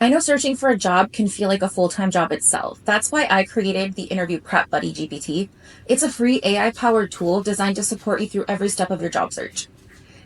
I know searching for a job can feel like a full-time job itself. That's why I created the Interview Prep Buddy GPT. It's a free AI-powered tool designed to support you through every step of your job search.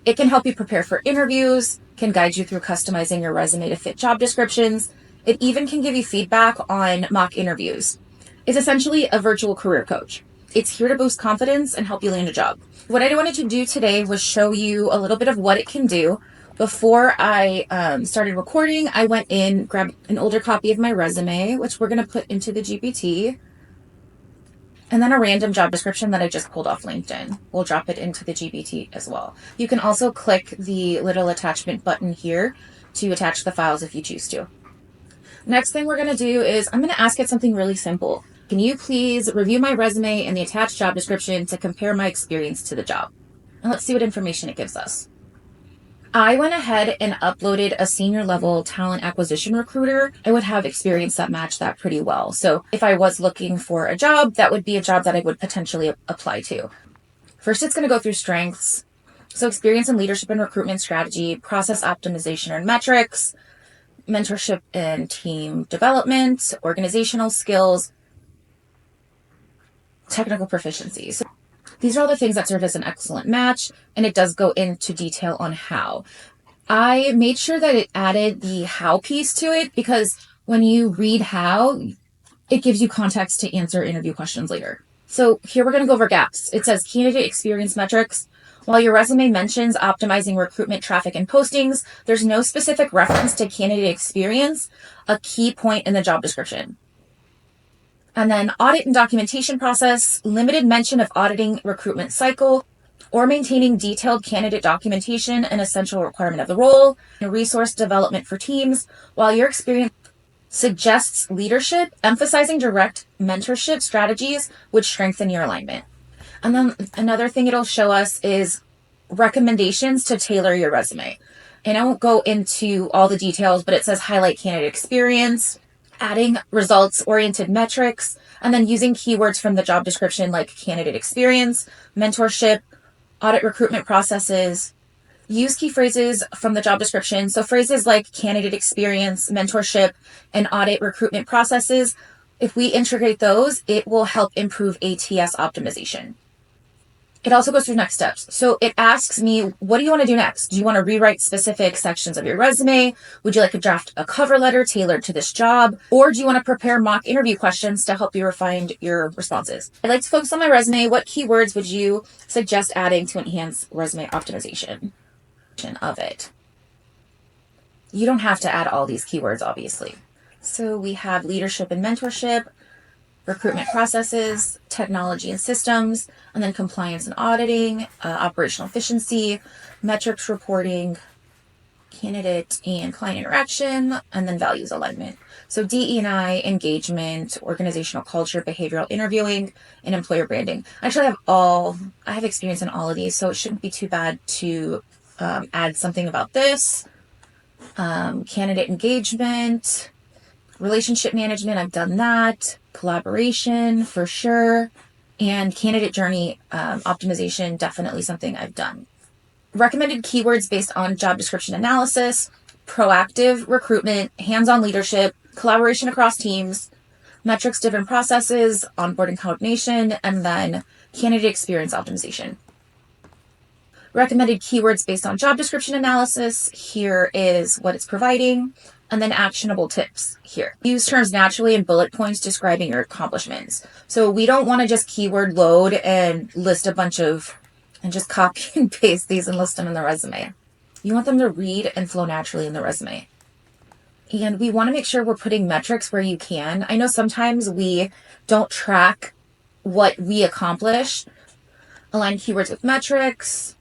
It can help you prepare for interviews, can guide you through customizing your resume to fit job descriptions. It even can give you feedback on mock interviews. It's essentially a virtual career coach. It's here to boost confidence and help you land a job. What I wanted to do today was show you a little bit of what it can do. Before I started recording, I went in, grabbed an older copy of my resume, which we're going to put into the GPT, and then a random job description that I just pulled off LinkedIn. We'll drop it into the GPT as well. You can also click the little attachment button here to attach the files if you choose to. Next thing we're going to do is I'm going to ask it something really simple. Can you please review my resume and the attached job description to compare my experience to the job? And let's see what information it gives us. I went ahead and uploaded a senior level talent acquisition recruiter. I would have experience that matched that pretty well. So if I was looking for a job, that would be a job that I would potentially apply to. First, it's going to go through strengths. So experience in leadership and recruitment strategy, process optimization and metrics, mentorship and team development, organizational skills, technical proficiencies. These are all the things that serve as an excellent match, and it does go into detail on how. I made sure that it added the how piece to it because when you read how, it gives you context to answer interview questions later. So here we're going to go over gaps. It says candidate experience metrics. While your resume mentions optimizing recruitment traffic and postings, there's no specific reference to candidate experience, a key point in the job description. And then audit and documentation process, limited mention of auditing recruitment cycle or maintaining detailed candidate documentation, an essential requirement of the role, and resource development for teams. While your experience suggests leadership, emphasizing direct mentorship strategies would strengthen your alignment. And then another thing it'll show us is recommendations to tailor your resume. And I won't go into all the details, but it says highlight candidate experience, adding results-oriented metrics, and then using keywords from the job description like candidate experience, mentorship, audit recruitment processes. Use key phrases from the job description. So phrases like candidate experience, mentorship, and audit recruitment processes. If we integrate those, it will help improve ATS optimization. It also goes through next steps. So it asks me, what do you want to do next? Do you want to rewrite specific sections of your resume? Would you like to draft a cover letter tailored to this job? Or do you want to prepare mock interview questions to help you refine your responses? I'd like to focus on my resume. What keywords would you suggest adding to enhance resume optimization of it? You don't have to add all these keywords, obviously. So we have leadership and mentorship, recruitment processes, technology and systems, and then compliance and auditing, operational efficiency, metrics reporting, candidate and client interaction, and then values alignment. So DE&I, engagement, organizational culture, behavioral interviewing, and employer branding. Actually, I have experience in all of these, so it shouldn't be too bad to add something about this. Candidate engagement, relationship management, I've done that. Collaboration, for sure. And candidate journey optimization, definitely something I've done. Recommended keywords based on job description analysis, proactive recruitment, hands-on leadership, collaboration across teams, metrics-driven processes, onboarding coordination, and then candidate experience optimization. Recommended keywords based on job description analysis. Here is what it's providing. And then actionable tips here. Use terms naturally in bullet points describing your accomplishments. So we don't want to just keyword load and list a bunch of, and just copy and paste these and list them in the resume. You want them to read and flow naturally in the resume. And we want to make sure we're putting metrics where you can. I know sometimes we don't track what we accomplish. Align keywords with metrics.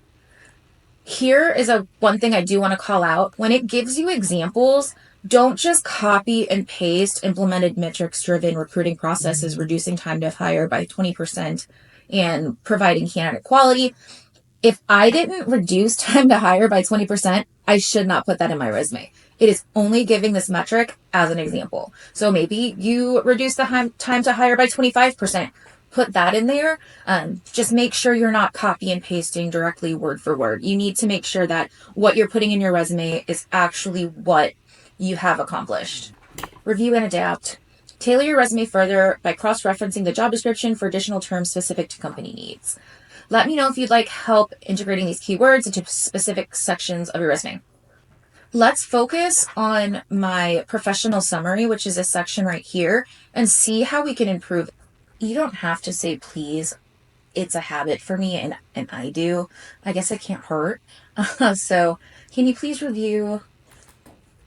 Here is one thing I do want to call out. When it gives you examples, don't just copy and paste implemented metrics-driven recruiting processes, reducing time to hire by 20% and providing candidate quality. If I didn't reduce time to hire by 20%, I should not put that in my resume. It is only giving this metric as an example. So maybe you reduce the time to hire by 25%. Put that in there. Just make sure you're not copy and pasting directly word for word. You need to make sure that what you're putting in your resume is actually what you have accomplished. Review and adapt. Tailor your resume further by cross-referencing the job description for additional terms specific to company needs. Let me know if you'd like help integrating these keywords into specific sections of your resume. Let's focus on my professional summary, which is a section right here, and see how we can improve. You don't have to say please. It's a habit for me, and I do. I guess it can't hurt. So can you please review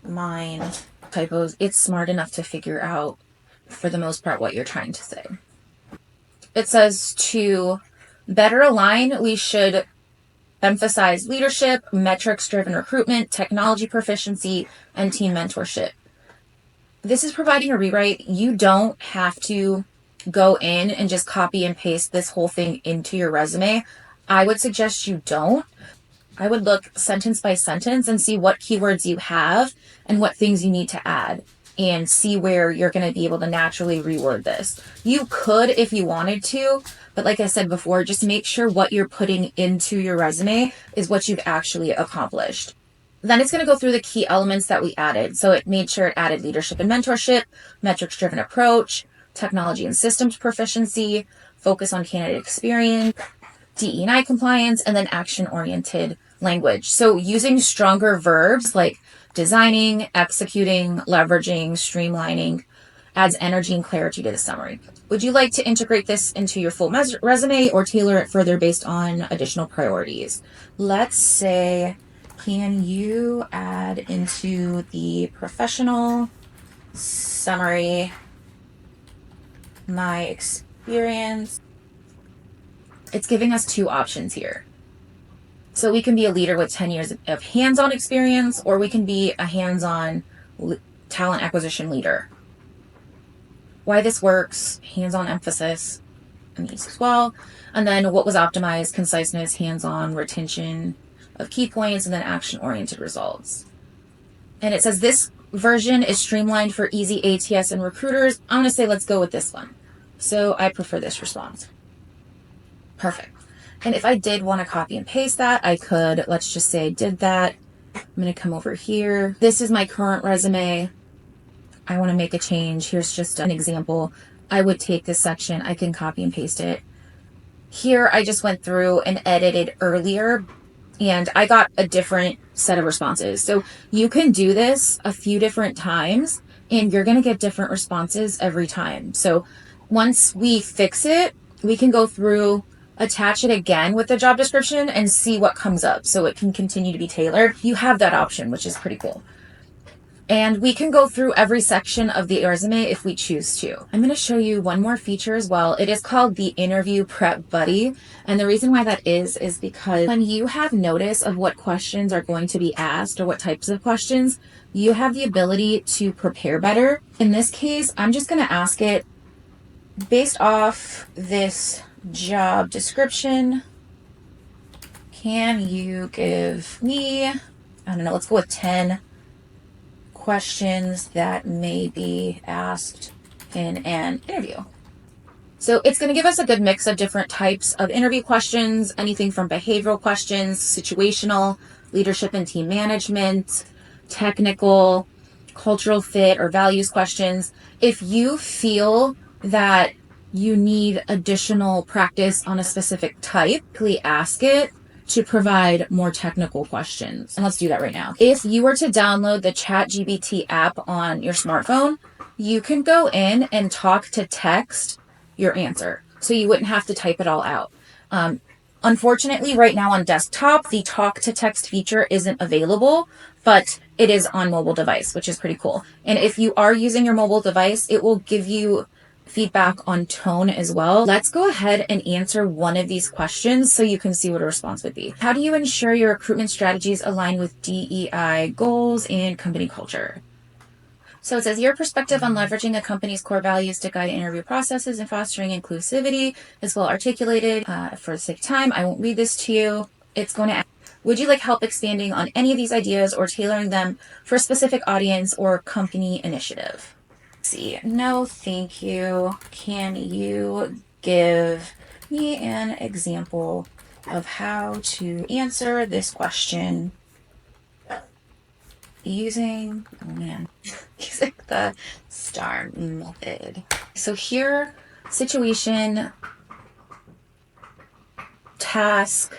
mine? Typos. It's smart enough to figure out, for the most part, what you're trying to say. It says to better align, we should emphasize leadership, metrics-driven recruitment, technology proficiency, and team mentorship. This is providing a rewrite. You don't have to go in and just copy and paste this whole thing into your resume. I would suggest you don't. I would look sentence by sentence and see what keywords you have and what things you need to add, and see where you're going to be able to naturally reword this. You could if you wanted to, but like I said before, just make sure what you're putting into your resume is what you've actually accomplished. Then it's going to go through the key elements that we added. So it made sure it added leadership and mentorship, metrics-driven approach, technology and systems proficiency, focus on candidate experience, DE&I compliance, and then action-oriented language. So using stronger verbs like designing, executing, leveraging, streamlining adds energy and clarity to the summary. Would you like to integrate this into your full resume or tailor it further based on additional priorities? Let's say, can you add into the professional summary my experience? It's giving us two options here. So we can be a leader with 10 years of hands-on experience, or we can be a hands-on talent acquisition leader. Why this works, hands-on emphasis, and these as well. And then what was optimized, conciseness, hands-on, retention of key points, and then action-oriented results. And it says this version is streamlined for easy ATS and recruiters. I'm going to say let's go with this one. So I prefer this response. Perfect. And if I did want to copy and paste that, I could. Let's just say I did that. I'm going to come over here. This is my current resume. I want to make a change. Here's just an example. I would take this section. I can copy and paste it. Here, I just went through and edited earlier, and I got a different set of responses. So you can do this a few different times, and you're going to get different responses every time. So once we fix it, we can go through, attach it again with the job description, and see what comes up so it can continue to be tailored. You have that option, which is pretty cool. And we can go through every section of the resume if we choose to. I'm going to show you one more feature as well. It is called the Interview Prep Buddy. And the reason why that is because when you have notice of what questions are going to be asked or what types of questions, you have the ability to prepare better. In this case, I'm just going to ask it based off this job description. Can you give me, I don't know, let's go with 10 questions that may be asked in an interview. So it's going to give us a good mix of different types of interview questions, anything from behavioral questions, situational, leadership and team management, technical, cultural fit, or values questions. If you feel that you need additional practice on a specific type, please ask it to provide more technical questions. And let's do that right now. If you were to download the ChatGPT app on your smartphone, you can go in and talk to text your answer. So you wouldn't have to type it all out. Unfortunately, right now on desktop, the talk to text feature isn't available, but it is on mobile device, which is pretty cool. And if you are using your mobile device, it will give you feedback on tone as well. Let's go ahead and answer one of these questions so you can see what a response would be. How do you ensure your recruitment strategies align with DEI goals and company culture? So it says your perspective on leveraging a company's core values to guide interview processes and fostering inclusivity is well articulated. For the sake of time, I won't read this to you. It's going to ask, would you like help expanding on any of these ideas or tailoring them for a specific audience or company initiative? See, no, thank you. Can you give me an example of how to answer this question using, oh man, using the STAR method. So here, situation, task,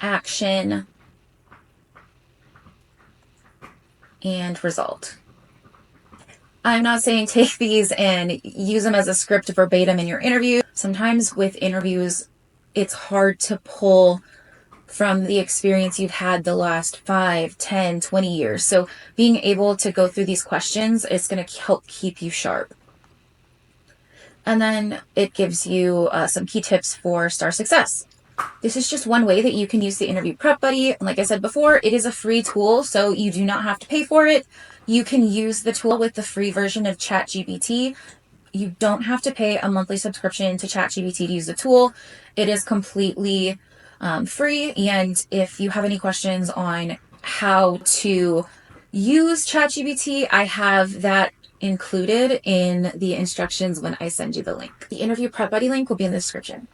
action, and result. I'm not saying take these and use them as a script verbatim in your interview. Sometimes with interviews, it's hard to pull from the experience you've had the last 5, 10, 20 years. So being able to go through these questions is going to help keep you sharp. And then it gives you some key tips for STAR success. This is just one way that you can use the Interview Prep Buddy. Like I said before, it is a free tool, so you do not have to pay for it. You can use the tool with the free version of ChatGPT. You don't have to pay a monthly subscription to ChatGPT to use the tool. It is completely free. And if you have any questions on how to use ChatGPT, I have that included in the instructions when I send you the link. The Interview Prep Buddy link will be in the description.